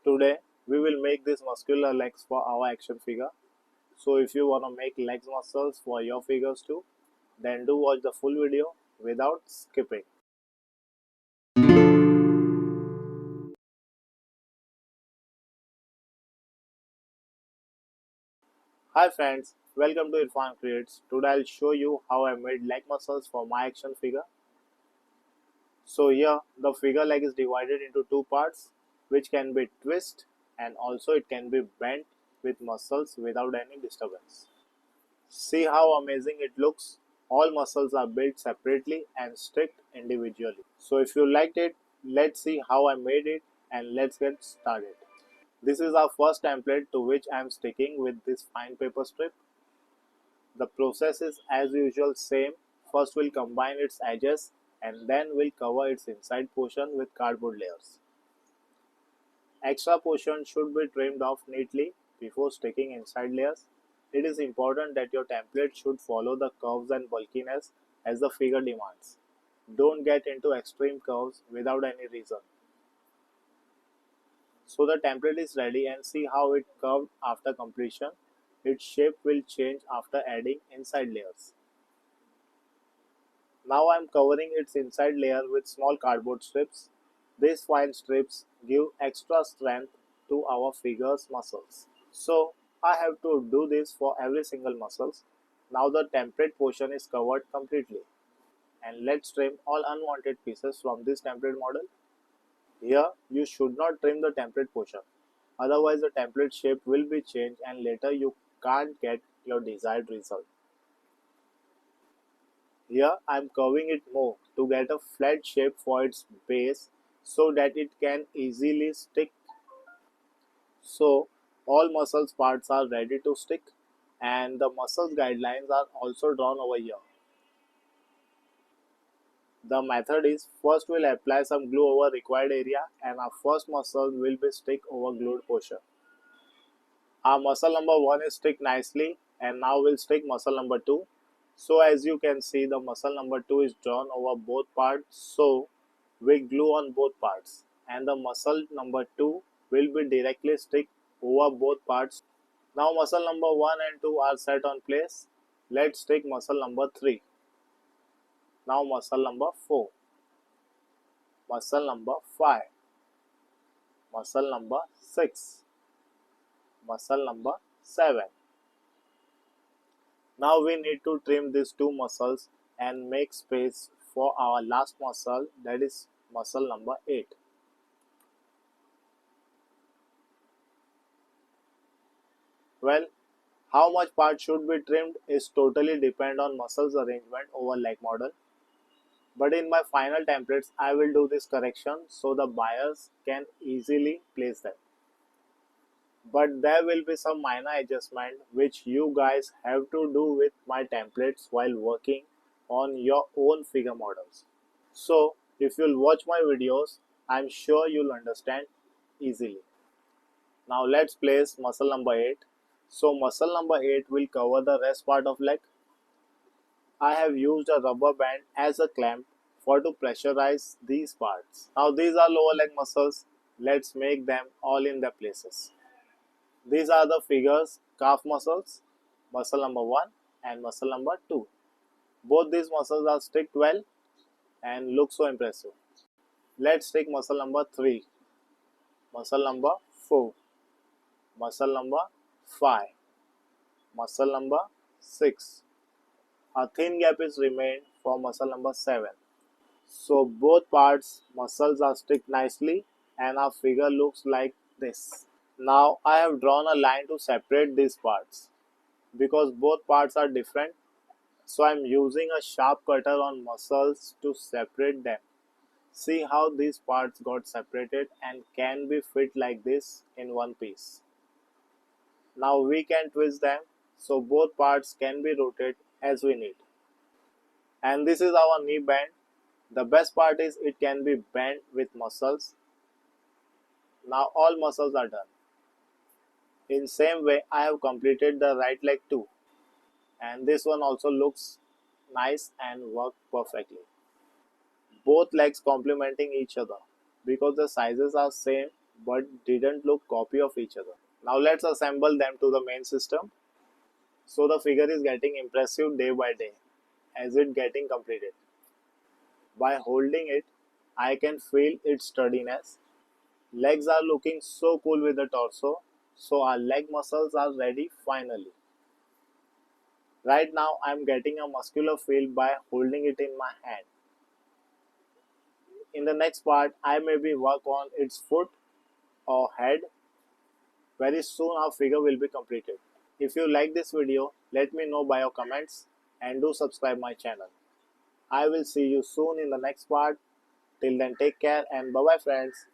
Today we will make these muscular legs for our action figure. So if you want to make legs muscles for your figures too, then do watch the full video without skipping. Hi friends, welcome to IrfanCreates. Today I'll show you how I made leg muscles for my action figure. So here the figure leg is divided into two parts which can be twist and also it can be bent with muscles without any disturbance. See how amazing it looks. All muscles are built separately and sticked individually. So if you liked it, let's see how I made it and let's get started. This is our first template to which I am sticking with this fine paper strip. The process is as usual same. First we'll combine its edges and then we'll cover its inside portion with cardboard layers. Extra portion should be trimmed off neatly before sticking inside layers. It is important that your template should follow the curves and bulkiness as the figure demands. Don't get into extreme curves without any reason. So the template is ready and see how it curved after completion. Its shape will change after adding inside layers. Now I am covering its inside layer with small cardboard strips. These fine strips give extra strength to our figure's muscles. So I have to do this for every single muscles. Now the template portion is covered completely. And let's trim all unwanted pieces from this template model. Here you should not trim the template portion. Otherwise the template shape will be changed and later you can't get your desired result. Here I am curving it more to get a flat shape for its base so that it can easily stick. So all muscles parts are ready to stick and the muscles guidelines are also drawn over here. The method is first we'll apply some glue over required area and our first muscle will be stick over glued portion. Our muscle number 1 is stick nicely and now we'll stick muscle number 2. So as you can see the muscle number 2 is drawn over both parts, so we glue on both parts and the muscle number 2 will be directly stick over both parts. Now muscle number 1 and 2 are set on place. Let's stick muscle number 3. Now muscle number 4, muscle number 5, muscle number 6, muscle number 7. Now we need to trim these two muscles and make space for our last muscle, that is muscle number 8. Well, how much part should be trimmed is totally depend on muscles arrangement over leg model. But in my final templates, I will do this correction so the buyers can easily place them. But there will be some minor adjustment which you guys have to do with my templates while working on your own figure models. So if you'll watch my videos, I'm sure you'll understand easily. Now let's place muscle number 8. So muscle number 8 will cover the rest part of leg. I have used a rubber band as a clamp for to pressurize these parts. Now these are lower leg muscles. Let's make them all in their places. These are the figures calf muscles, muscle number 1 and muscle number 2. Both these muscles are sticked well and look so impressive. Let's take muscle number 3, muscle number 4, muscle number 5, muscle number 6. A thin gap is remained for muscle number 7. So both parts muscles are sticked nicely and our figure looks like this. Now I have drawn a line to separate these parts. Because both parts are different, so I am using a sharp cutter on muscles to separate them. See how these parts got separated and can be fit like this in one piece. Now we can twist them so both parts can be rotated as we need. And this is our knee band. The best part is it can be bent with muscles. Now all muscles are done. In same way I have completed the right leg too. And this one also looks nice and work perfectly. Both legs complementing each other because the sizes are same but didn't look copy of each other. Now let's assemble them to the main system. So the figure is getting impressive day by day as it getting completed. By holding it, I can feel its sturdiness. Legs are looking so cool with the torso, so our leg muscles are ready finally. Right now I am getting a muscular feel by holding it in my hand. In the next part, I maybe work on its foot or head. Very soon our figure will be completed. If you like this video, let me know by your comments and do subscribe my channel. I will see you soon in the next part. Till then, take care and bye bye friends.